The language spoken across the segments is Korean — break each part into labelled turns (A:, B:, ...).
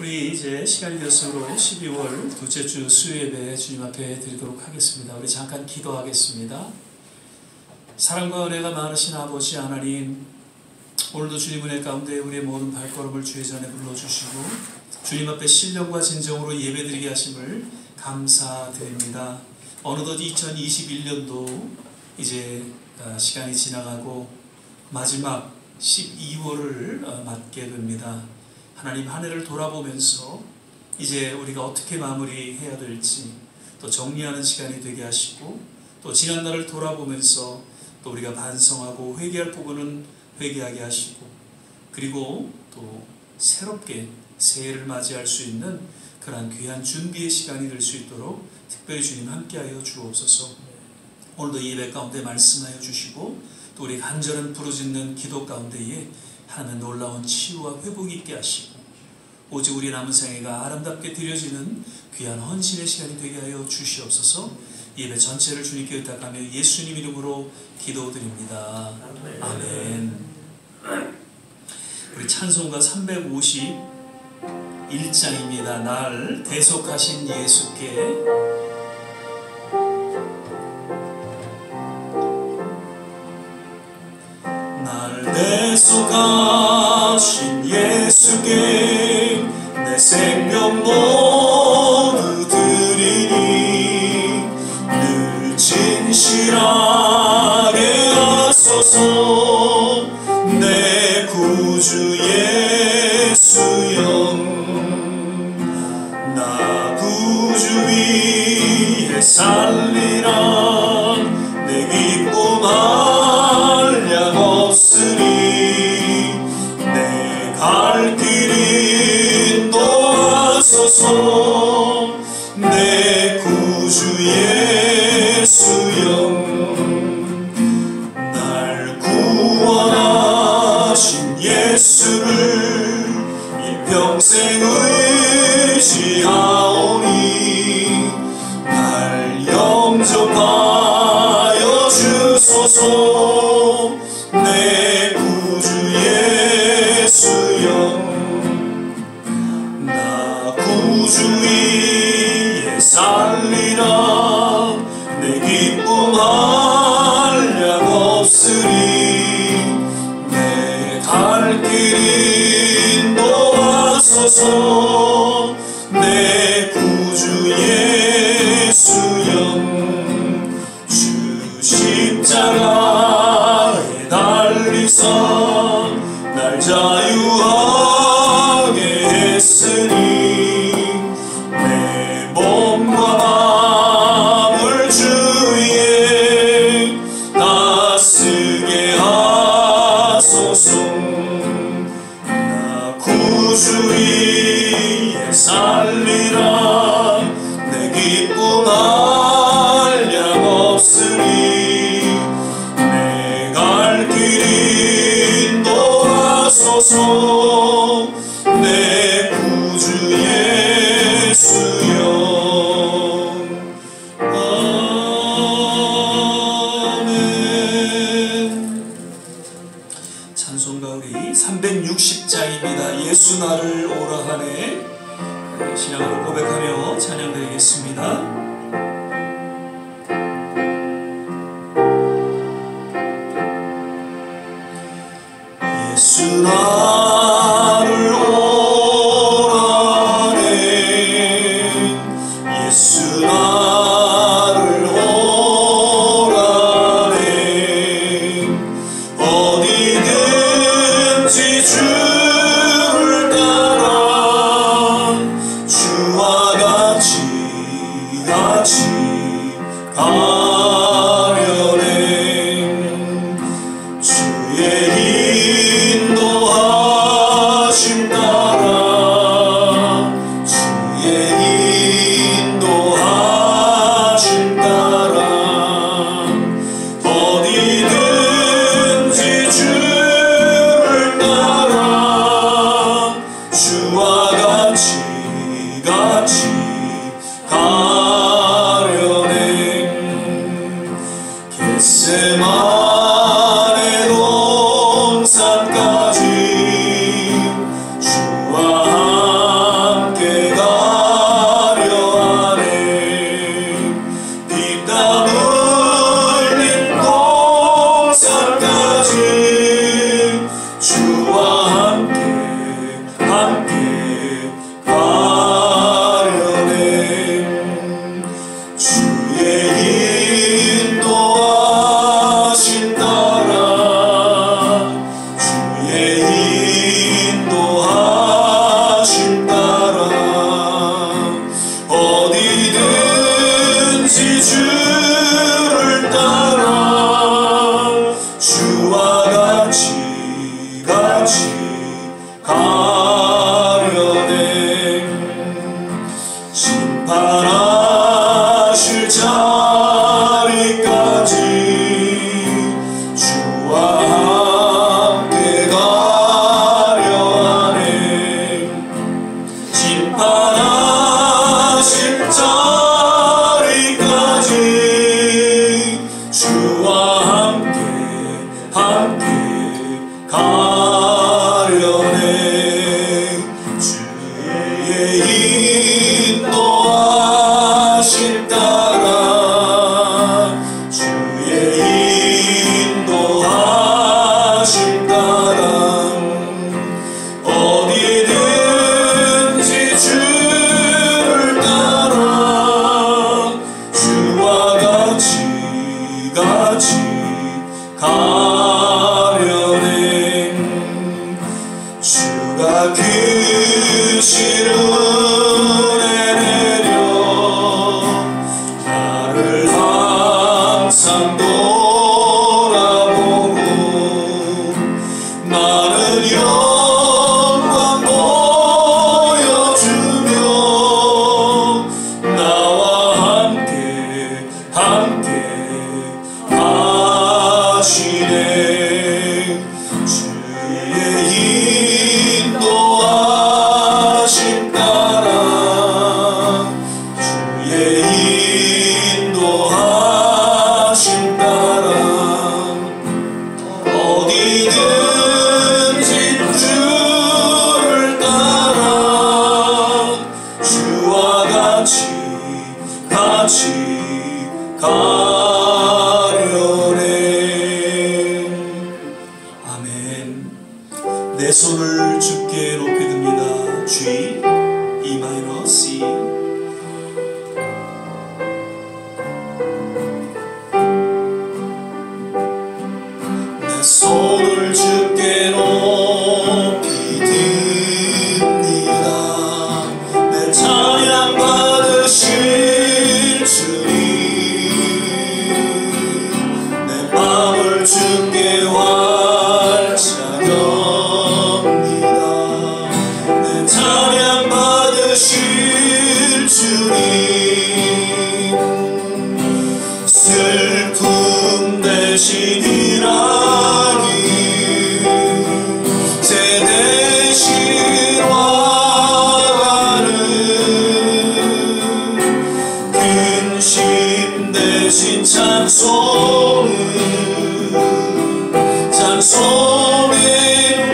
A: 우리 이제 시간이 되었으므로 12월 둘째 주 수요예배 주님 앞에 드리도록 하겠습니다. 우리 잠깐 기도하겠습니다. 사랑과 은혜가 많으신 아버지 하나님, 오늘도 주님 은혜 가운데 우리의 모든 발걸음을 주의 전에 불러주시고 주님 앞에 신령과 진정으로 예배드리게 하심을 감사드립니다. 어느덧 2021년도 이제 시간이 지나가고 마지막 12월을 맞게 됩니다. 하나님, 한 해를 돌아보면서 이제 우리가 어떻게 마무리해야 될지 또 정리하는 시간이 되게 하시고, 또 지난날을 돌아보면서 또 우리가 반성하고 회개할 부분은 회개하게 하시고, 그리고 또 새롭게 새해를 맞이할 수 있는 그러한 귀한 준비의 시간이 될 수 있도록 특별히 주님 함께하여 주옵소서. 오늘도 예배 가운데 말씀하여 주시고, 또 우리 간절한 부르짖는 기도 가운데에 하나님의 놀라운 치유와 회복이 있게 하시고, 오직 우리 남은 생애가 아름답게 드려지는 귀한 헌신의 시간이 되게 하여 주시옵소서. 예배 전체를 주님께 의탁하며 예수님 이름으로 기도드립니다. 아멘. 우리 찬송가 351장입니다. 날 대속하신 예수께. 대속하신 예수께 내 생명 모두 드리니 늘 진실하게 하소서. 내 구주 예수여, 나 구주 위에 살리라. 내 기쁨 한량 없으니 내 갈 길 인도하소서. 내 구주 예수여, 날 구원하신 예수를 일평생 의지하오니 날 영접하여 주소서. 내 구주 예수여, 나 구주 위에 살리라. 내 기쁨 한량 없으니 내 갈 길 인도하소서. 내 구주 예수여, 주 십자가에 달리사 날 자유하게 했으니 내 몸과 마음을 주위에 다스게 하소서. 나 구주 위에 살리라. 내 기쁨 한량 없으니 내 갈 길 인도하소서. 내 구주 예수여. 아멘. 찬송가 우리 360장입니다. 예수 나를 오라 하네. 신앙으로 고백하며 찬양드리겠습니다. 예수 나를 오라네. 예수 나를 오라네. 어디든지 주를 따라 주와 같이 가려네. 주의 인도하심 따라, 주의 인도하심 따라 어디든지 주를 따라 주와 같이 가려네. 겟세마네 동산까지 주와 함께 가려네. 주의 인도하심 따라 주의 인도하심 따라 어디든지 주를 따라 주와 같이 가려네. 심판하실 자리까지 주와 함께 가려 하네. 심판하실 자리까지 주와 함께 가려네. 주의 인도하심 따라 주의 인도하심 따라 어디든지 주를 따라 주와 같이 가려네. 주가 크신 은혜 내려 나를 항상 돌아보고 많은 영광 보여주며 나와 함께 하시네. 주의 인도하심 따라 주의 인도하심 따라 어디든지 주를 따라 주와 같이 가려네. 아멘. 내 손을 주께 높이 듭니다. G, E 마이너, C. 내 손을 주께 높이 듭니다. 내 찬양 받으실 주님 내 마음을 주께 활짝 엽니다. 내 찬양 받으실 주님 슬픔 대신이라니 제 대신 와가는 근심 대신 찬송의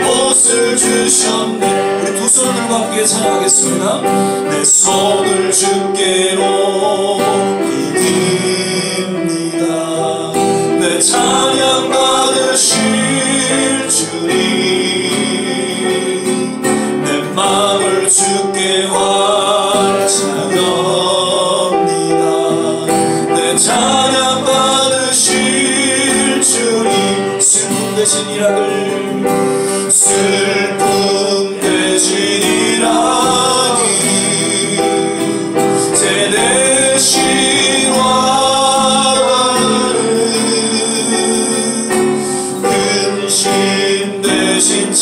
A: 옷을 주셨네. 우리 두 손을 들고 함께 찬양하겠습니다. 내 손을 주께 높이 듭니다. 내 찬양 받으실 주님 내 마음을 주께 활짝 엽니다. 내 찬양 받으실 주님 슬픔 대신 일하길 슬픔 대신 일하니 제 대신 와가는 근심 대신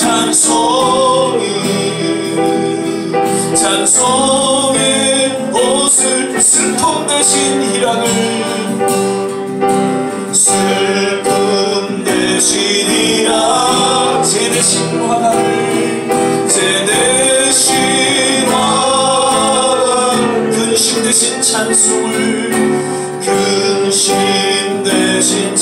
A: 찬송의 옷을 슬픔 대신 희락을 슬픔 대신 희락 제 대신 화가를 제 대신 화가 근심 대신 찬송을 근심 대신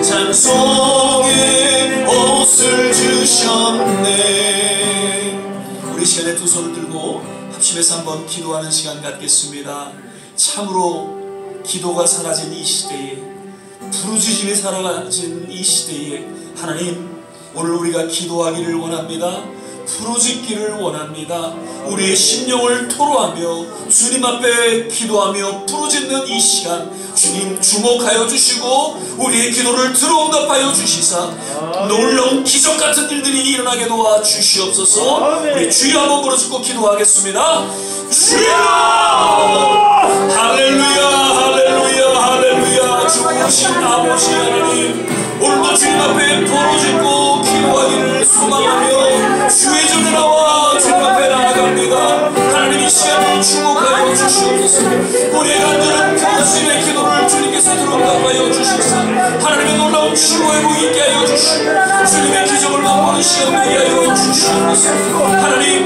A: 찬송의 옷을 주셨네. 우리 시간에 두 손을 들고 합심해서 한번 기도하는 시간 갖겠습니다. 참으로 기도가 사라진 이 시대에 부르짖음이 사라진 이 시대에 하나님 오늘 우리가 기도하기를 원합니다. 부르짖기를 원합니다. 우리의 심령을 토로하며 주님 앞에 기도하며 부르짖는 이 시간, 주님 주목하여 주시고 우리의 기도를 들어응답하여 주시사 놀라운 기적 같은 일들이 일어나게 도와 주시옵소서. 우리 주여 한번 부르짖고 기도하겠습니다. 주여! 할렐루야, 할렐루야, 할렐루야. 주신 아버지 하나님, 오늘도 주님 앞에 부르짖고 기도하기를 소망하며 주의 전에 나와 주님 앞에 나아갑니다. 하나님 이 시간을 주목하여 주시옵소서. 우리의 간절한 부르짖음의 기도를 주님께서 들어응답하여 주시사 하나님의 놀라운 치료의 복이 있게 하여 주시고 주님의 기적을 맛보는 시간 되게 하여 주시옵소서. 하나님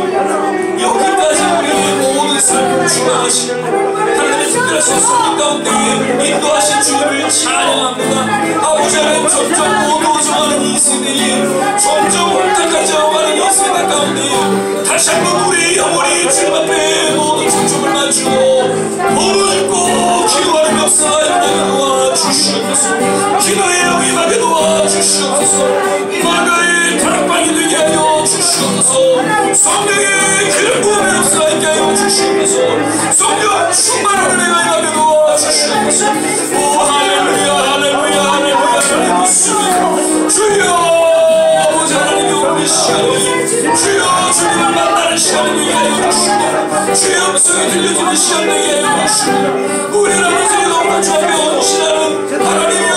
A: 여기까지 우리의 모든 삶을 주관하시고 하나님의 특별하신 성령 가운데 인도하신 주님을 찬양합니다. 아버지 하나님 점점 어두워져가는 이 세대에 점점 홀딱해져가는 이 세대 가운데 다시 한번 우리의 영혼이 주님 앞에 모든 초점을 맞추고 부르짖고 기도하는 역사가 일어나게 도와주시옵소서. 기도의 영이 임하게 도와주시옵소서. 마가의 다락방이 되게 하여 주시옵소서. 성령의 기름 부음의 역사가 있게 하여 주시옵소서. 성령 충만한 은혜가 임하게 도와주시옵소서. 오 할렐루야, 할렐루야, 할렐루야, 할렐루야. 주여 아버지 하나님의 오늘 시간이 주여 주님을 만나는 시간이 되게 하여 주시고 주의 음성이 들려지는 시간 되게 하여 주시고 우리 아버지의 너무나 주 앞에 온신하는 하나님의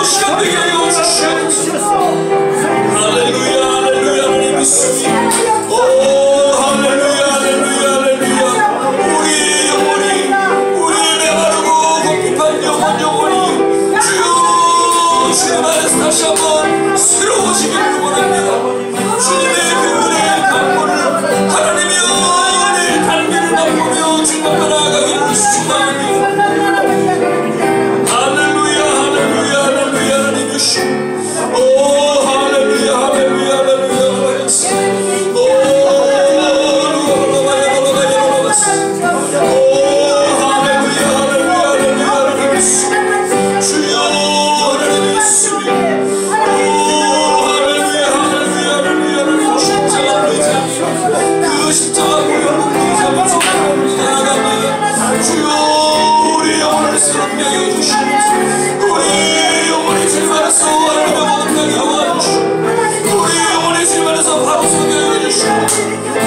A: 시간 되게 하여 주시옵소서. 할렐루야, 할렐루야, 하나님 믿습니다. 오 할렐루야, 할렐루야, 할렐루야. 우리의 영혼이 우리의 메마르고 궁핍한 영혼이 주여 주님 안에서 다시 한번 새로워지기를 원합니다. 주님의 그 은혜의 강물을 하나님의 은혜의 단비를 맛보며 주님 앞에 나아가기를 소망합니다. 할렐루야, 할렐루야, 할렐루야, 하나님 주시오. 오 할렐루야, 할렐루야, 할렐루야.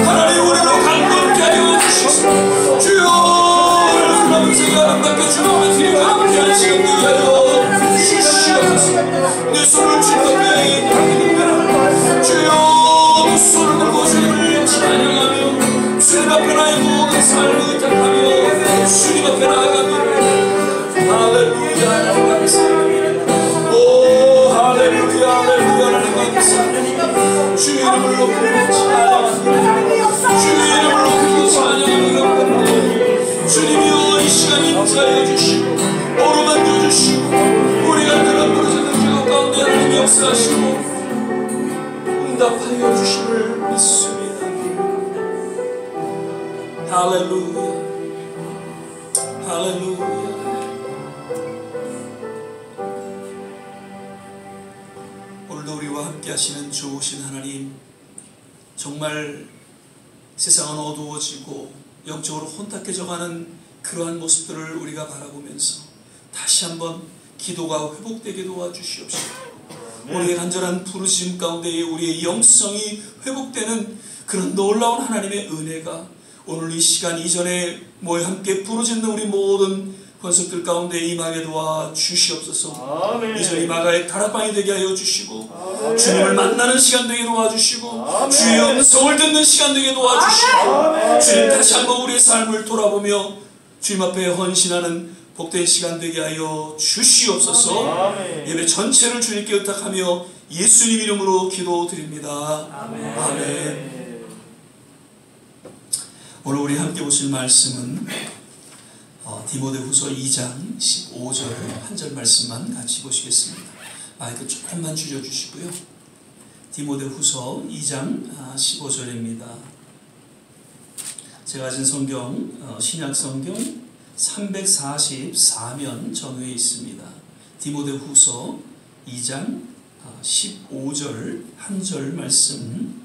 A: 하나님 우리로 강건케 하여 주시옵소서. 주여 오늘 아름답게 주님의 뒤에 강건케 하는 시간 되게 하여 주시옵소서. 내 손을 주님 앞에 들면 주여 두 손을 들고 주님을 찬양하며 주님 앞에 나의 모든 삶을 의탁하며 주님 앞에 나아가기를 할렐루야 하나님 감사합니다. 오 할렐루야, 할렐루야, 하나님 감사합니다. 주의 이름을 높이고 찬양합니다. 주의 이름을 높이고 찬양합니다. 주님이여 이 시간 임재하여 주시고 어루만져 주시고 우리가 그런 부르짖는 기도 가운데 하나님 역사하시고 응답하여 주심을 믿습니다. 할렐루야, 할렐루야. 오늘도 우리와 함께 하시는 좋으신 하나님, 정말 세상은 어두워지고 영적으로 혼탁해져가는 그러한 모습들을 우리가 바라보면서 다시 한번 기도가 회복되게 도와주시옵소서. 우리의 간절한 부르심 가운데 우리의 영성이 회복되는 그런 놀라운 하나님의 은혜가 오늘 이 시간 이전에 모여 함께 부르짖는 우리 모든 권속들 가운데 임하게 도와 주시옵소서. 이전이 마가의 다락방이 되게 하여 주시고 아멘. 주님을 만나는 시간 되게 도와주시고 아멘. 주의 음성을 듣는 시간 되게 도와주시고 아멘. 주님 다시 한번 우리의 삶을 돌아보며 주님 앞에 헌신하는 복된 시간 되게 하여 주시옵소서. 아멘. 예배 전체를 주님께 의탁하며 예수님 이름으로 기도드립니다. 아멘. 아멘. 오늘 우리 함께 보실 말씀은 디모데후서 2장 15절 한 절 말씀만 같이 보시겠습니다. 마이크 조금만 줄여주시고요. 디모데후서 2장 15절입니다. 제가 가진 성경 신약성경 344면 전후에 있습니다. 디모데후서 2장 15절 한 절 말씀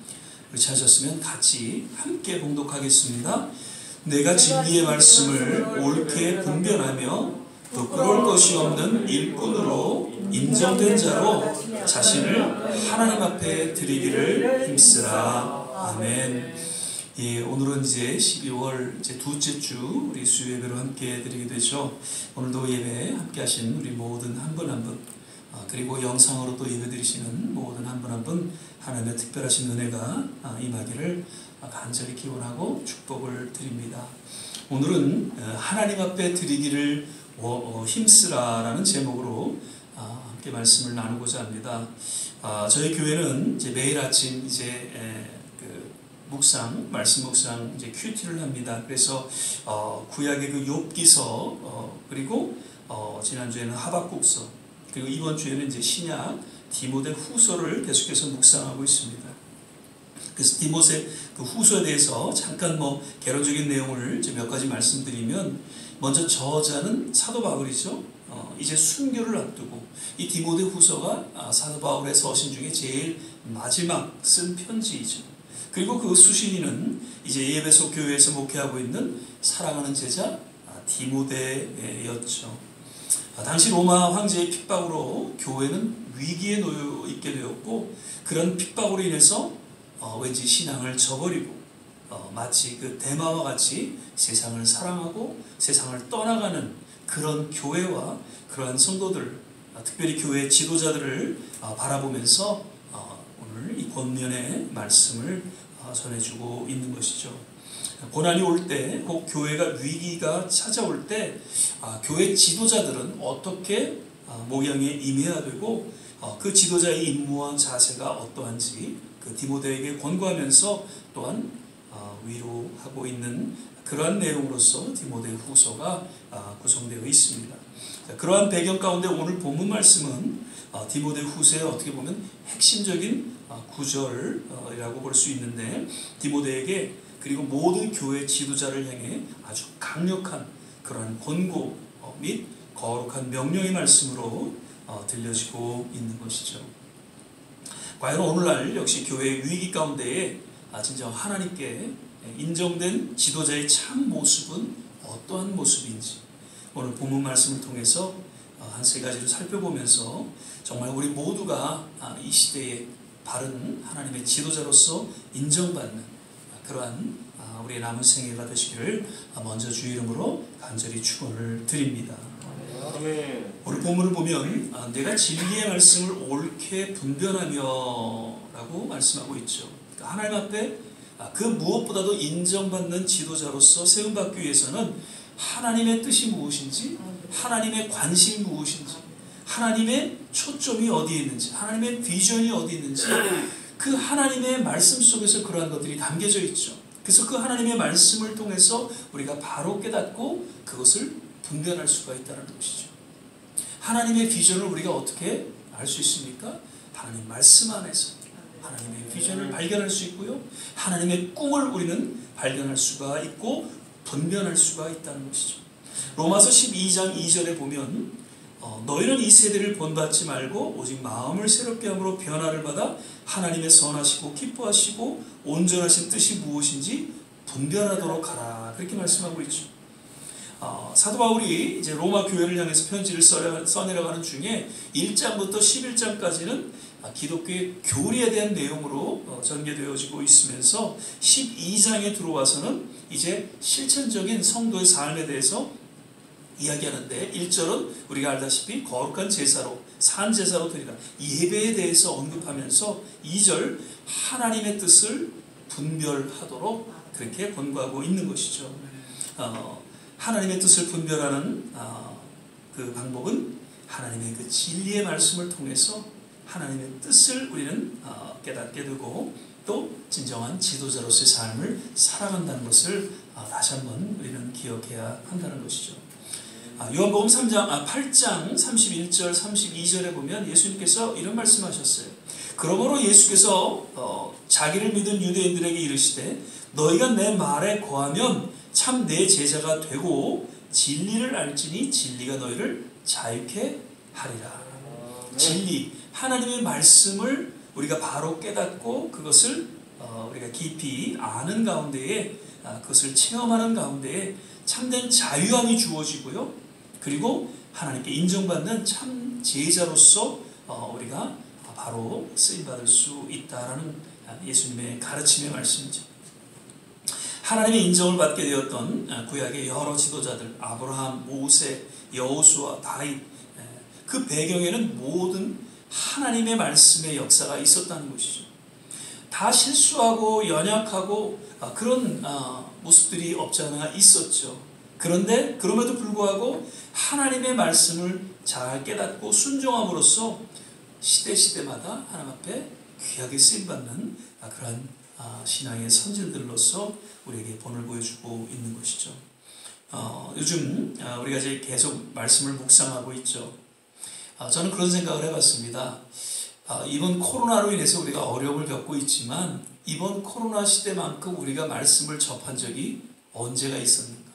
A: 찾았으면 같이 함께 봉독하겠습니다. 내가 진리의 말씀을 옳게 분별하며 부끄러울 것이 없는 일꾼으로 인정된 자로 자신을 하나님 앞에 드리기를 힘쓰라. 아멘. 예, 오늘은 이제 12월 이제 둘째 주 우리 수요 예배로 함께 드리게 되죠. 오늘도 예배 함께 하신 우리 모든 한 분 한 분, 그리고 영상으로도 예배 드리시는 모든 한 분 한 분 하나님의 특별하신 은혜가 임하기를 간절히 기원하고 축복을 드립니다. 오늘은 하나님 앞에 드리기를 힘쓰라라는 제목으로 함께 말씀을 나누고자 합니다. 저희 교회는 이제 매일 아침 이제 말씀 묵상 이제 큐티를 합니다. 그래서 구약의 그 욥기서 그리고 지난주에는 하박국서, 그리고 이번 주에는 이제 신약 디모데 후서를 계속해서 묵상하고 있습니다. 그래서 디모데 그 후서에 대해서 잠깐 개론적인 내용을 이제 몇 가지 말씀드리면, 먼저 저자는 사도 바울이죠. 이제 순교를 앞두고 이 디모데 후서가 사도 바울의 서신 중에 제일 마지막 쓴 편지이죠. 그리고 그 수신인은 이제 에베소 교회에서 목회하고 있는 사랑하는 제자 디모데였죠. 당시 로마 황제의 핍박으로 교회는 위기에 놓여 있게 되었고, 그런 핍박으로 인해서 왠지 신앙을 저버리고 마치 그 대마와 같이 세상을 사랑하고 세상을 떠나가는 그런 교회와 그러한 성도들, 특별히 교회 지도자들을 바라보면서 오늘 이 권면의 말씀을 전해주고 있는 것이죠. 고난이 올 때, 꼭 교회가 위기가 찾아올 때 교회 지도자들은 어떻게 목양에 임해야 되고 그 지도자의 임무와 자세가 어떠한지 그 디모데에게 권고하면서 또한 위로하고 있는 그러한 내용으로서 디모데 후서가 구성되어 있습니다. 그러한 배경 가운데 오늘 본문 말씀은 디모데 후서의 어떻게 보면 핵심적인 구절이라고 볼 수 있는데, 디모데에게 그리고 모든 교회 지도자를 향해 아주 강력한 그러한 권고 및 거룩한 명령의 말씀으로 들려지고 있는 것이죠. 과연 오늘날 역시 교회의 위기 가운데에 진정 하나님께 인정된 지도자의 참 모습은 어떠한 모습인지 오늘 본문 말씀을 통해서 한 세 가지를 살펴보면서 정말 우리 모두가 이 시대에 바른 하나님의 지도자로서 인정받는 그러한 우리의 남은 생애가 되시기를 먼저 주의 이름으로 간절히 축원을 드립니다. 오늘 본문을 보면 내가 진리의 말씀을 옳게 분별하며 라고 말씀하고 있죠. 하나님 앞에 그 무엇보다도 인정받는 지도자로서 세움받기 위해서는 하나님의 뜻이 무엇인지, 하나님의 관심이 무엇인지, 하나님의 초점이 어디에 있는지, 하나님의 비전이 어디 있는지 그 하나님의 말씀 속에서 그러한 것들이 담겨져 있죠. 그래서 그 하나님의 말씀을 통해서 우리가 바로 깨닫고 그것을 분별할 수가 있다는 것이죠. 하나님의 비전을 우리가 어떻게 알 수 있습니까? 하나님 말씀 안에서 하나님의 비전을 발견할 수 있고요, 하나님의 꿈을 우리는 발견할 수가 있고 분별할 수가 있다는 것이죠. 로마서 12장 2절에 보면 너희는 이 세대를 본받지 말고 오직 마음을 새롭게 함으로 변화를 받아 하나님의 선하시고 기뻐하시고 온전하신 뜻이 무엇인지 분별하도록 하라, 그렇게 말씀하고 있죠. 사도 바울이 이제 로마 교회를 향해서 편지를 써내려가는 중에 1장부터 11장까지는 기독교의 교리에 대한 내용으로 전개되어지고 있으면서 12장에 들어와서는 이제 실천적인 성도의 삶에 대해서 이야기하는데, 1절은 우리가 알다시피 거룩한 제사로 산 제사로 드리라 예배에 대해서 언급하면서 2절 하나님의 뜻을 분별하도록 그렇게 권고하고 있는 것이죠. 하나님의 뜻을 분별하는 그 방법은 하나님의 그 진리의 말씀을 통해서 하나님의 뜻을 우리는 깨닫게 되고 또 진정한 지도자로서의 삶을 살아간다는 것을 다시 한번 우리는 기억해야 한다는 것이죠. 요한복음 8장 31절 32절에 보면 예수님께서 이런 말씀하셨어요. 그러므로 예수께서 자기를 믿은 유대인들에게 이르시되 너희가 내 말에 거하면 참 내 제자가 되고 진리를 알지니 진리가 너희를 자유케 하리라. 진리, 하나님의 말씀을 우리가 바로 깨닫고 그것을 우리가 깊이 아는 가운데에 그것을 체험하는 가운데에 참된 자유함이 주어지고요. 그리고 하나님께 인정받는 참 제자로서 우리가 바로 쓰임받을 수 있다라는 예수님의 가르침의 말씀이죠. 하나님의 인정을 받게 되었던 구약의 여러 지도자들, 아브라함, 모세, 여호수아, 다윗, 그 배경에는 모든 하나님의 말씀의 역사가 있었다는 것이죠. 다 실수하고 연약하고 그런 모습들이 없지 않아 있었죠. 그런데 그럼에도 불구하고 하나님의 말씀을 잘 깨닫고 순종함으로써 시대마다 하나님 앞에 귀하게 쓰임받는 그러한 신앙의 선질들로서 우리에게 본을 보여주고 있는 것이죠. 요즘 우리가 이제 계속 말씀을 묵상하고 있죠. 저는 그런 생각을 해봤습니다. 이번 코로나로 인해서 우리가 어려움을 겪고 있지만 이번 코로나 시대만큼 우리가 말씀을 접한 적이 언제가 있었는가.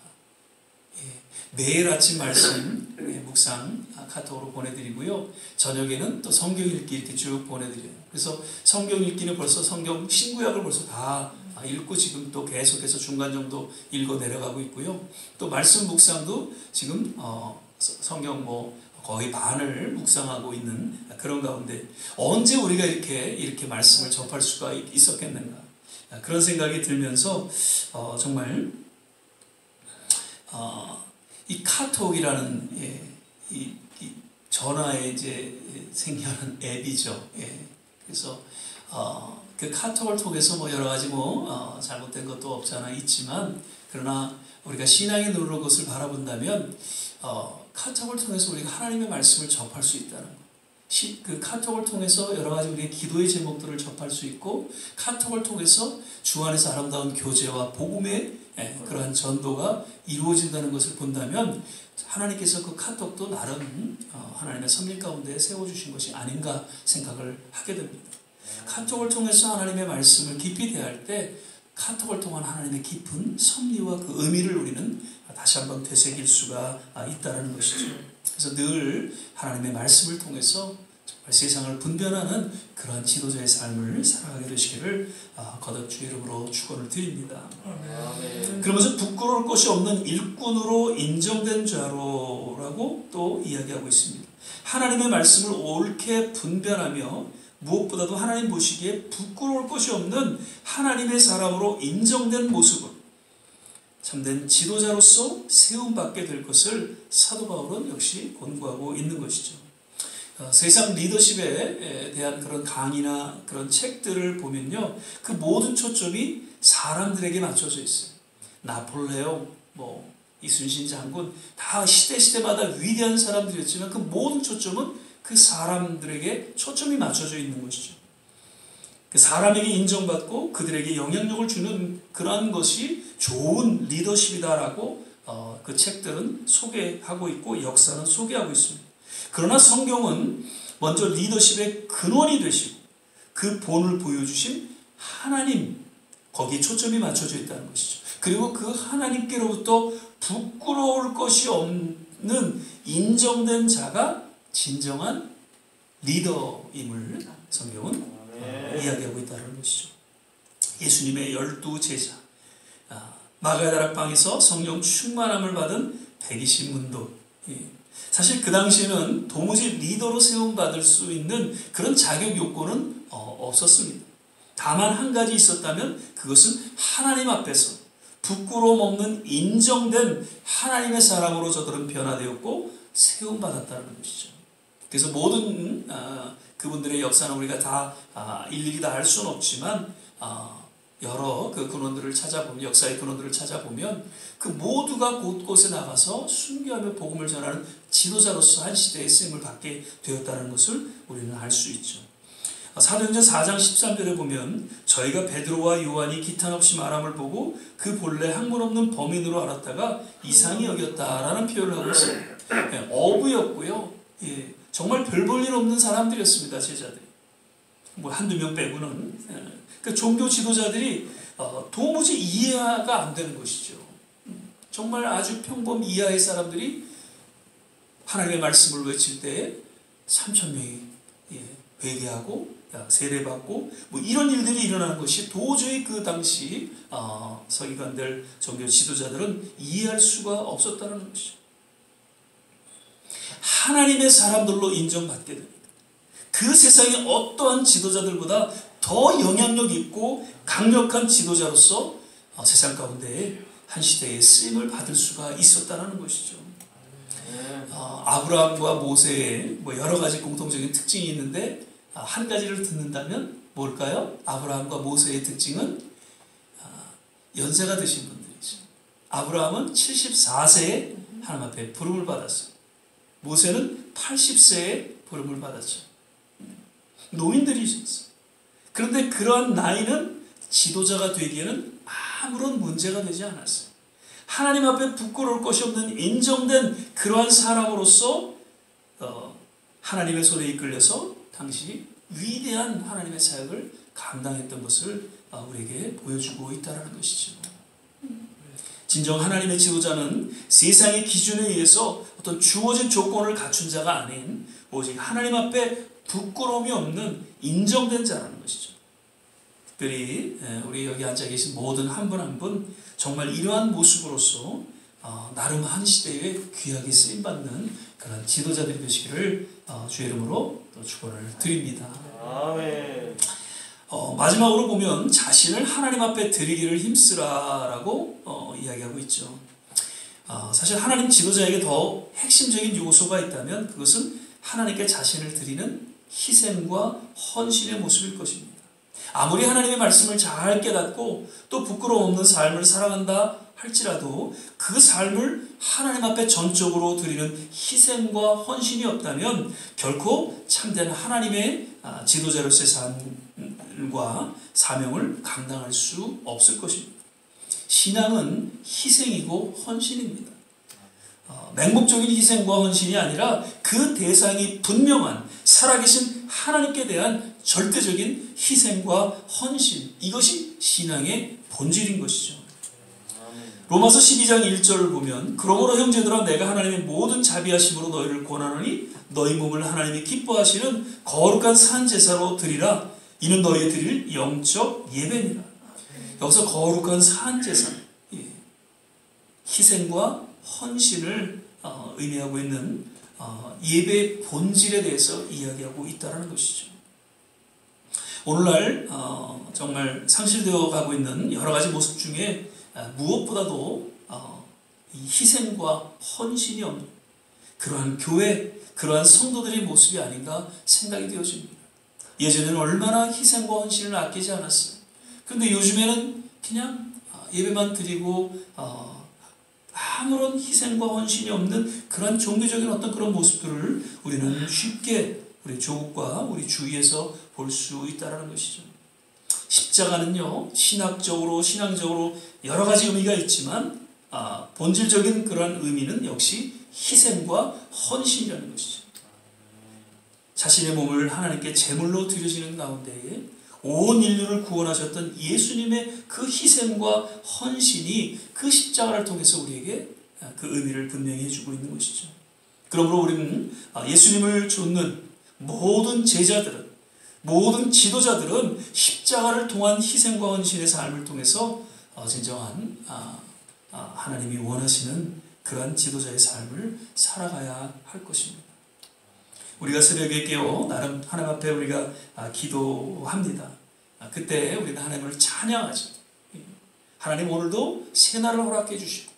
A: 매일 아침 말씀 묵상 카톡으로 보내드리고요. 저녁에는 또 성경 읽기 이렇게 쭉 보내드려요. 그래서 성경 읽기는 벌써 성경 신구약을 벌써 다 읽고 지금 또 계속해서 중간 정도 읽어 내려가고 있고요. 또 말씀 묵상도 지금 성경 거의 반을 묵상하고 있는 그런 가운데 언제 우리가 이렇게 말씀을 접할 수가 있었겠는가. 그런 생각이 들면서 정말 이 카톡이라는 이 전화에 이제 생겨난 앱이죠. 그래서 그 카톡을 통해서 여러 가지 잘못된 것도 없지 않아 있지만 그러나 우리가 신앙의 눈으로 그것을 바라본다면 카톡을 통해서 우리가 하나님의 말씀을 접할 수 있다는 것. 그 카톡을 통해서 여러 가지 우리의 기도의 제목들을 접할 수 있고 카톡을 통해서 주 안에서 아름다운 교제와 복음의 그러한 전도가 이루어진다는 것을 본다면 하나님께서 그 카톡도 나름 하나님의 섭리 가운데 세워주신 것이 아닌가 생각을 하게 됩니다. 카톡을 통해서 하나님의 말씀을 깊이 대할 때 카톡을 통한 하나님의 깊은 섭리와 그 의미를 우리는 다시 한번 되새길 수가 있다는 것이죠. 그래서 늘 하나님의 말씀을 통해서 정말 세상을 분별하는 그러한 지도자의 삶을 살아가게 되시기를 거듭 주의 이름으로 축원을 드립니다. 그러면서 부끄러울 것이 없는 일꾼으로 인정된 자로라고 또 이야기하고 있습니다. 하나님의 말씀을 옳게 분별하며 무엇보다도 하나님 보시기에 부끄러울 것이 없는 하나님의 사람으로 인정된 모습을 참된 지도자로서 세움받게 될 것을 사도 바울은 역시 권고하고 있는 것이죠. 세상 리더십에 대한 그런 강의나 그런 책들을 보면요, 그 모든 초점이 사람들에게 맞춰져 있어요. 나폴레옹, 이순신 장군 다 시대마다 위대한 사람들이었지만 그 모든 초점은 그 사람들에게 초점이 맞춰져 있는 것이죠. 그 사람에게 인정받고 그들에게 영향력을 주는 그러한 것이 좋은 리더십이다라고 그 책들은 소개하고 있고 역사는 소개하고 있습니다. 그러나 성경은 먼저 리더십의 근원이 되시고 그 본을 보여주신 하나님, 거기에 초점이 맞춰져 있다는 것이죠. 그리고 그 하나님께로부터 부끄러울 것이 없는 인정된 자가 진정한 리더임을 성경은 이야기하고 있다는 것이죠. 예수님의 12제자, 마가다락방에서 성령 충만함을 받은 120문도. 사실 그 당시에는 도무지 리더로 세움받을 수 있는 그런 자격 요건은 없었습니다. 다만 한 가지 있었다면 그것은 하나님 앞에서 부끄러움 없는 인정된 하나님의 사람으로 저들은 변화되었고 세움받았다는 것이죠. 그래서 모든 그분들의 역사는 우리가 다 일일이 다 알 수는 없지만 여러 그 근원들을 찾아보면, 역사의 근원들을 찾아보면 그 모두가 곳곳에 나가서 순교하며 복음을 전하는 지도자로서 한 시대의 쓰임을 받게 되었다는 것을 우리는 알 수 있죠. 사도행전 4장 13절에 보면 저희가 베드로와 요한이 기탄 없이 말함을 보고 그 본래 학문 없는 범인으로 알았다가 이상히 여겼다라는 표현을 하고 있습니다. 어부였고요. 정말 별 볼 일 없는 사람들이었습니다. 제자들이. 한두 명 빼고는. 그 종교 지도자들이 도무지 이해가 안 되는 것이죠. 정말 아주 평범 이하의 사람들이 하나님의 말씀을 외칠 때 3,000명이 회개하고 세례받고 뭐 이런 일들이 일어나는 것이 도저히 그 당시 서기관들, 종교 지도자들은 이해할 수가 없었다는 것이죠. 하나님의 사람들로 인정받게 됩니다. 그 세상의 어떠한 지도자들보다 더 영향력 있고 강력한 지도자로서 세상 가운데 한 시대에 쓰임을 받을 수가 있었다는 것이죠. 아브라함과 모세의 뭐 여러 가지 공통적인 특징이 있는데 한 가지를 듣는다면 뭘까요? 아브라함과 모세의 특징은 연세가 드신 분들이죠. 아브라함은 74세에 하나님 앞에 부름을 받았어요. 모세는 80세에 부름을 받았죠. 노인들이셨어요. 그런데 그러한 나이는 지도자가 되기에는 아무런 문제가 되지 않았어요. 하나님 앞에 부끄러울 것이 없는 인정된 그러한 사람으로서 하나님의 손에 이끌려서 당시 위대한 하나님의 사역을 감당했던 것을 우리에게 보여주고 있다는 것이죠. 진정 하나님의 지도자는 세상의 기준에 의해서 어떤 주어진 조건을 갖춘 자가 아닌 오직 하나님 앞에 부끄러움이 없는 인정된 자라는 것이죠. 특별히 우리 여기 앉아 계신 모든 한 분 한 분 정말 이러한 모습으로서 나름 한 시대에 귀하게 쓰임받는 그런 지도자들이 되시기를 주의 이름으로 축원을 드립니다.
B: 아멘.
A: 마지막으로 보면 자신을 하나님 앞에 드리기를 힘쓰라라고 이야기하고 있죠. 사실 하나님 지도자에게 더 핵심적인 요소가 있다면 그것은 하나님께 자신을 드리는 희생과 헌신의 모습일 것입니다. 아무리 하나님의 말씀을 잘 깨닫고 또 부끄러움 없는 삶을 살아간다 할지라도 그 삶을 하나님 앞에 전적으로 드리는 희생과 헌신이 없다면 결코 참된 하나님의 지도자로서의 삶과 사명을 감당할 수 없을 것입니다. 신앙은 희생이고 헌신입니다. 맹목적인 희생과 헌신이 아니라 그 대상이 분명한 살아계신 하나님께 대한 절대적인 희생과 헌신, 이것이 신앙의 본질인 것이죠. 로마서 12장 1절을 보면 그러므로 형제들아 내가 하나님의 모든 자비하심으로 너희를 권하노니 너희 몸을 하나님이 기뻐하시는 거룩한 산 제사로 드리라. 이는 너희의 드릴 영적 예배니라. 여기서 거룩한 산 제사, 희생과 헌신을 의미하고 있는 예배의 본질에 대해서 이야기하고 있다는 것이죠. 오늘날 정말 상실되어 가고 있는 여러 가지 모습 중에 무엇보다도 이 희생과 헌신이 없는 그러한 교회, 그러한 성도들의 모습이 아닌가 생각이 되어집니다. 예전에는 얼마나 희생과 헌신을 아끼지 않았어요. 그런데 요즘에는 그냥 예배만 드리고 아무런 희생과 헌신이 없는 그런 종교적인 어떤 그런 모습들을 우리는 쉽게 우리 조국과 우리 주위에서 볼 수 있다는 것이죠. 십자가는요, 신앙적으로 여러 가지 의미가 있지만 본질적인 그런 의미는 역시 희생과 헌신이라는 것이죠. 자신의 몸을 하나님께 제물로 드려지는 가운데에 온 인류를 구원하셨던 예수님의 그 희생과 헌신이 그 십자가를 통해서 우리에게 그 의미를 분명히 해주고 있는 것이죠. 그러므로 우리는 예수님을 좇는 모든 제자들은, 모든 지도자들은 십자가를 통한 희생과 헌신의 삶을 통해서 진정한 하나님이 원하시는 그러한 지도자의 삶을 살아가야 할 것입니다. 우리가 새벽에 깨어 나름 하나님 앞에 우리가 기도합니다. 그때 우리는 하나님을 찬양하죠. 하나님 오늘도 새날을 허락해 주시고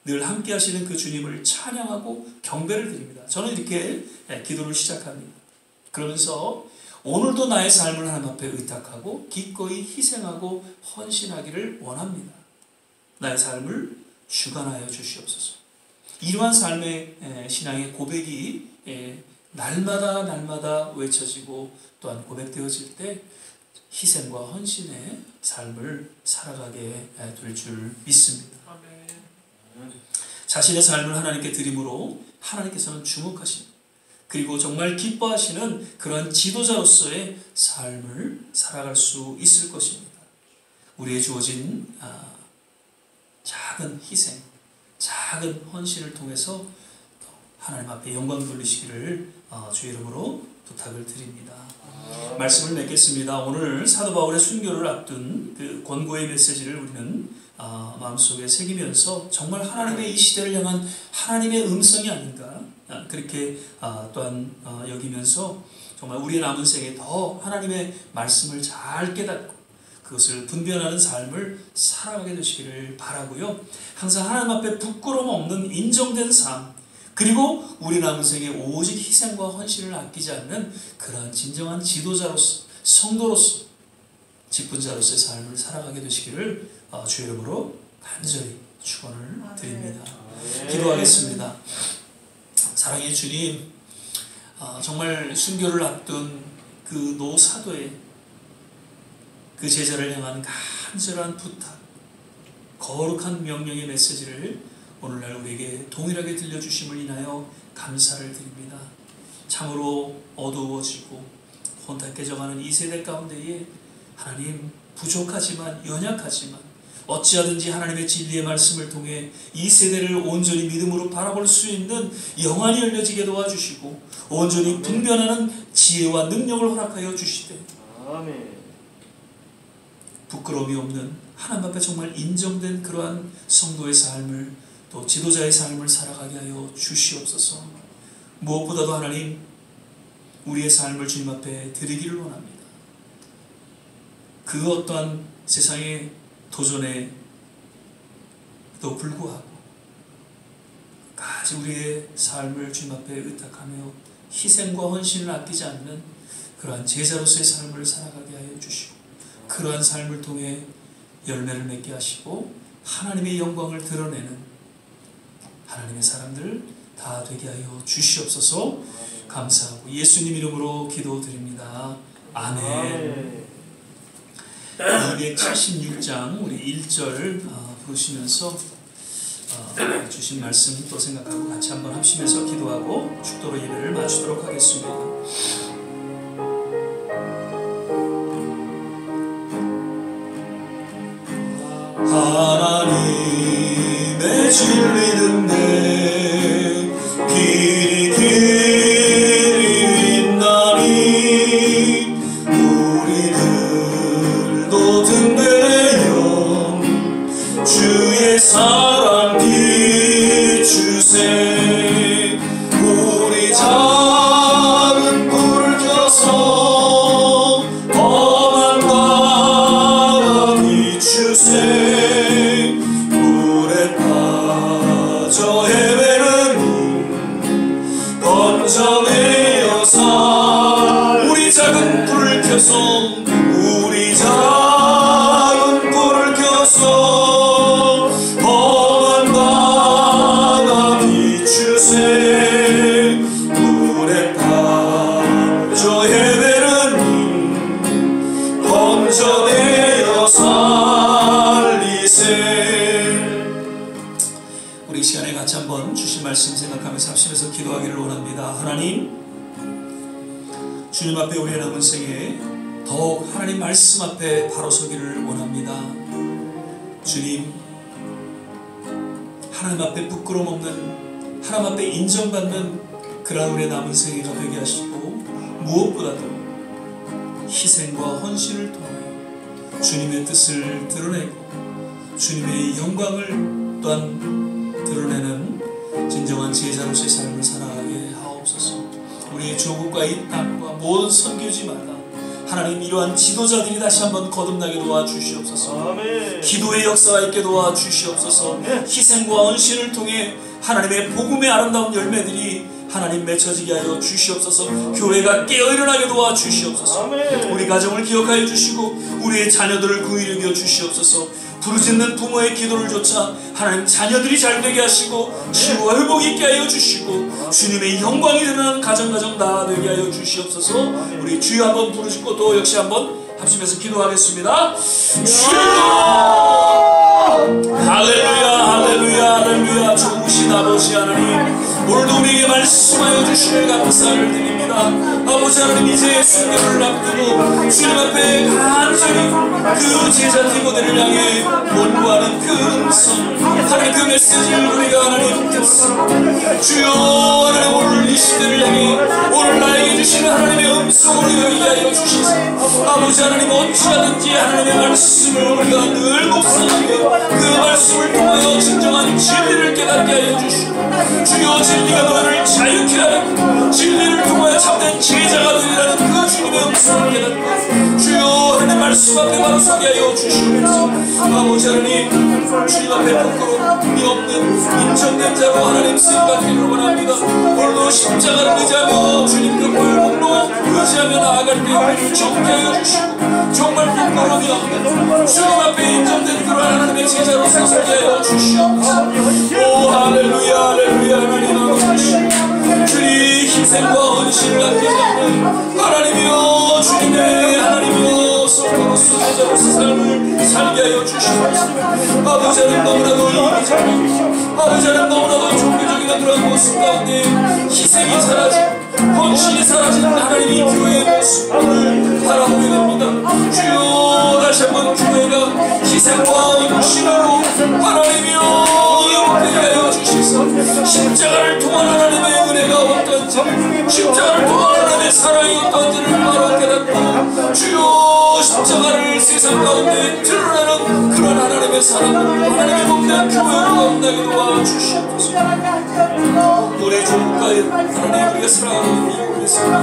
A: 늘 함께 하시는 그 주님을 찬양하고 경배를 드립니다. 저는 이렇게 기도를 시작합니다. 그러면서 오늘도 나의 삶을 하나님 앞에 의탁하고 기꺼이 희생하고 헌신하기를 원합니다. 나의 삶을 주관하여 주시옵소서. 이러한 삶의 신앙의 고백이 날마다 외쳐지고 또한 고백되어질 때 희생과 헌신의 삶을 살아가게 될 줄 믿습니다. 자신의 삶을 하나님께 드림으로 하나님께서는 주목하십니다. 그리고 정말 기뻐하시는 그러한 지도자로서의 삶을 살아갈 수 있을 것입니다. 우리의 주어진 작은 희생, 작은 헌신을 통해서 하나님 앞에 영광 돌리시기를 주의 이름으로 부탁을 드립니다. 말씀을 맺겠습니다. 오늘 사도 바울의 순교를 앞둔 그 권고의 메시지를 우리는 마음속에 새기면서 정말 하나님의 이 시대를 향한 하나님의 음성이 아닌가 그렇게 또한 여기면서 정말 우리의 남은 생에 더 하나님의 말씀을 잘 깨닫고 그것을 분별하는 삶을 살아가게 되시기를 바라고요. 항상 하나님 앞에 부끄러움 없는 인정된 삶, 그리고 우리 남은 생에 오직 희생과 헌신을 아끼지 않는 그러한 진정한 지도자로서, 성도로서, 직분자로서의 삶을 살아가게 되시기를 주의 이름으로 간절히 축원을 드립니다. 기도하겠습니다. 사랑의 주님, 정말 순교를 앞둔 그 노사도의 그 제자를 향한 간절한 부탁, 거룩한 명령의 메시지를 오늘날 우리에게 동일하게 들려주심을 인하여 감사를 드립니다. 참으로 어두워지고 혼탁해져가는 이 세대 가운데에 하나님 부족하지만 연약하지만 어찌하든지 하나님의 진리의 말씀을 통해 이 세대를 온전히 믿음으로 바라볼 수 있는 영안이 열려지게 도와주시고 온전히 분별하는 지혜와 능력을 허락하여 주시되 부끄러움이 없는 하나님 앞에 정말 인정된 그러한 성도의 삶을 또 지도자의 삶을 살아가게 하여 주시옵소서. 무엇보다도 하나님 우리의 삶을 주님 앞에 드리기를 원합니다. 그 어떠한 세상의 도전에도 불구하고 끝까지 우리의 삶을 주님 앞에 의탁하며 희생과 헌신을 아끼지 않는 그러한 제자로서의 삶을 살아가게 하여 주시고 그러한 삶을 통해 열매를 맺게 하시고 하나님의 영광을 드러내는 하나님의 사람들 다 되게 하여 주시옵소서. 감사하고 예수님 이름으로 기도드립니다. 아멘. 276장 우리 1절 보시면서 주신 말씀 또 생각하고 같이 한번 합심해서 기도하고 축도로 예배를 마치도록 하겠습니다. 하나님의 진리는 내 길이 있나니 우리들도 등대여 주의 사랑 비추세 우리 작은 불을 켜서 범한 바다 비추세 저 헤매는 번져내어 살 우리 작은 불을 켜서 우리 작은 불을 켜서 험한 바다 비추세 물에 빠져 헤매는 번져내어 살리세. 우리 시간에 같이 한번 주신 말씀 생각하면서 합심해서 기도하기를 원합니다. 하나님, 주님 앞에 우리의 남은 생에 더욱 하나님 말씀 앞에 바로 서기를 원합니다. 주님, 하나님 앞에 부끄러움 없는, 하나님 앞에 인정받는 그런 우리의 남은 생애가 되게 하시고 무엇보다도 희생과 헌신을 통해 주님의 뜻을 드러내고 주님의 영광을 또한 드러내는 진정한 제자로서의 삶을 살아가게 하옵소서. 우리의 조국과 이 땅과 모든 선교지마다 하나님 이러한 지도자들이 다시 한번 거듭나게 도와주시옵소서. 아멘. 기도의 역사가 있게 도와주시옵소서. 아멘. 희생과 헌신을 통해 하나님의 복음의 아름다운 열매들이 하나님 맺혀지게 하여 주시옵소서. 교회가 깨어일어나게 도와주시옵소서. 아멘. 우리 가정을 기억하여 주시고 우리의 자녀들을 구의를 이겨 주시옵소서. 부르짖는 부모의 기도를 조차 하나님 자녀들이 잘되게 하시고 치유와 회복이 있게 하여 주시고 주님의 영광이 드러나는 가정가정 다 되게 하여 주시옵소서. 우리 주여 한번 부르짖고 또 역시 한번 합심해서 기도하겠습니다. 주여! 할렐루야 할렐루야 할렐루야. 좋으신 아버지 하나님, 오늘도 우리에게 말씀하여 주시니 감사를 드립니다. 아버지 하나님, 이제 순교를 앞두고 주님 앞에 간절히 그 제자 디모데를 향해 원고하는 그 음성, 하나님 그 메시지를 우리가 하나님 듣습니다. 주여 하나님, 오늘 이 시대를 향해 오늘 나에게 주시는 하나님의 음성으로 이해하여 주시소. 아버지 하나님, 어찌하든지 하나님의 말씀을 우리가 늘 묵상하며 그 말씀을 통하여 진정한 진리를 깨닫게 하여 주시고, 주여 진리가 너를 자유케 하고 진리를 통하여 참된 제자가 되리라는 그 주님의 음성을 깨닫고 주여 하나님 말씀 앞에 바로 서게 하여 주시옵소서. 아버지 하나님, 주님 앞에 부끄러움이 없는 인정된 자로 하나님 쓰임받기를 원합니다. 오늘도 십자가를 의지하며 주님 그 골목로 의지하며 나아갈 때 우리를 정케 하여 주시고 정말 부끄러움이 없는 주님 앞에 인정된 그런 하나님의 제자로서 서게 하여 주시옵소서. 오 할렐루야 할렐루야. 하나님 아버지, 주님 희생과 헌신을 아끼지 않는 하나님이여, 주님의 하나님이여 성도로서 제자로서 삶을 살게 하여 주시옵소서. 아버지 하나님, 너무나도 이기적이고 아버지 하나님, 너무나도 종교적인 그런 모습 가운데 희생이 사라지고 헌신이 사라진 하나님이 교회의 모습을 바라보게 됩니다. 주여 다시 한번 교회가 희생과 헌신으로 하나님이여 영원하게 하여 주시소. 십자가를 통한 하나님의 은혜가 어떤지, 십자가를 통한 하나님의 사랑이 어떤지를 바로 깨닫고 주여 십자가를 세상 가운데 드러나는 그런 하나님의 사랑을 하나님의 복된 교회로 만나게 도와주시옵소서. 우리 조국가에 하나님 우리가 사랑하는 미국을 했습니다.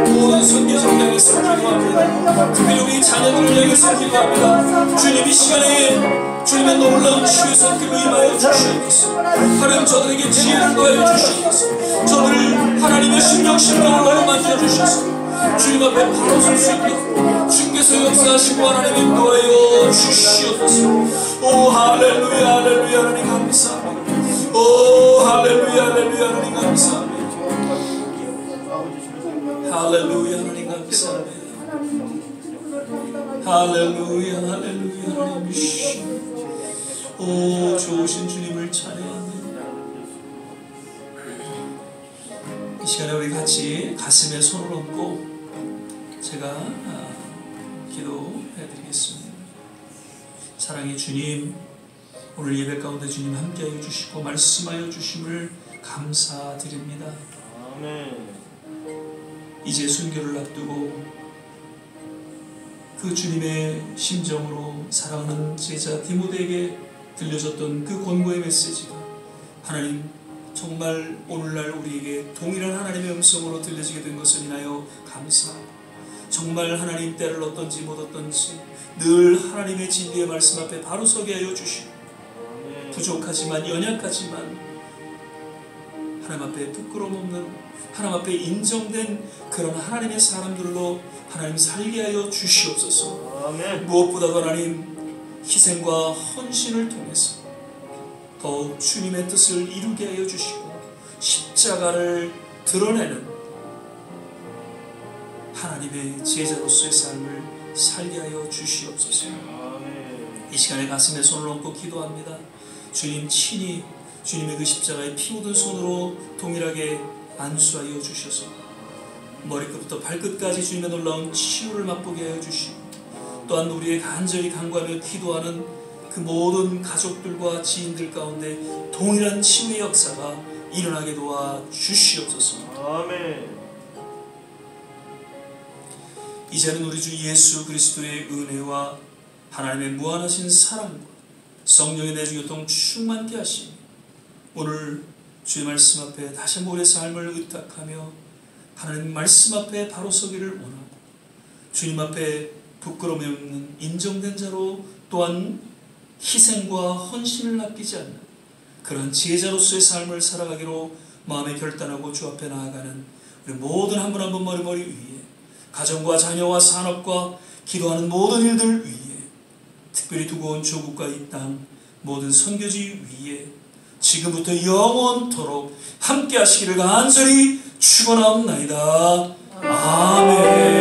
A: 모든 선교사를 향해서 기도합니다. 특별히 우리 자녀들을 향해서 기도합니다. 주님 이 시간에 주님의 놀라운 치유의 손길로 임하여 주시옵소서. 하나님 저들에게 지혜를 더하여 주시옵소서. 저들을 하나님의 심령으로 만져주셔서 주님 앞에 바로 설 수 있도록 주님께서 역사하시고 하나님 인도하여 주시옵소서. 오 할렐루야 할렐루야. 하나님 감사합니다. 오 할렐루야 할렐루야. 하나님 감사합니다. 할렐루야. 하나님 감사합니다. 할렐루야 할렐루야. 하나님 오 좋으신 주님을 찬양합니다. 이 시간에 우리 같이 가슴에 손을 얹고 제가 기도해 드리겠습니다. 사랑의 주님, 오늘 예배 가운데 주님 함께하여 주시고 말씀하여 주심을 감사드립니다. 아멘. 이제 순교를 앞두고 그 주님의 심정으로 사랑하는 제자 디모데에게 들려졌던 그 권고의 메시지가 하나님 정말 오늘날 우리에게 동일한 하나님의 음성으로 들려지게 된 것을 인하여 감사합니다. 정말 하나님 때를 얻든지 못 얻든지 늘 하나님의 진리의 말씀 앞에 바로 서게 하여 주시고 부족하지만 연약하지만 하나님 앞에 부끄러움 없는 하나님 앞에 인정된 그런 하나님의 사람들로 하나님 살게 하여 주시옵소서. 무엇보다도 하나님 희생과 헌신을 통해서 더욱 주님의 뜻을 이루게 하여 주시고 십자가를 드러내는 하나님의 제자로서의 삶을 살게 하여 주시옵소서. 이 시간에 가슴에 손을 얹고 기도합니다. 주님 친히 주님의 그 십자가에 피 묻은 손으로 동일하게 안수하여 주셔서 머리끝부터 발끝까지 주님의 놀라운 치유를 맛보게 하여 주시고 또한 우리의 간절히 간구하며 기도하는 그 모든 가족들과 지인들 가운데 동일한 치유의 역사가 일어나게 도와 주시옵소서. 아멘. 이제는 우리 주 예수 그리스도의 은혜와 하나님의 무한하신 사랑과 성령의 내주교통 충만케 하시니 오늘 주의 말씀 앞에 다시 한번 우리의 삶을 의탁하며 하나님 말씀 앞에 바로 서기를 원하고 주님 앞에 부끄러움이 없는 인정된 자로 또한 희생과 헌신을 아끼지 않는 그런 제자로서의 삶을 살아가기로 마음에 결단하고 주 앞에 나아가는 우리 모든 한 분 한 분 머리 위에 가정과 자녀와 산업과 기도하는 모든 일들 위에 특별히 두고 온 조국과 이 땅 모든 선교지 위에 지금부터 영원토록 함께 하시기를 간절히 축원하옵나이다. 아멘.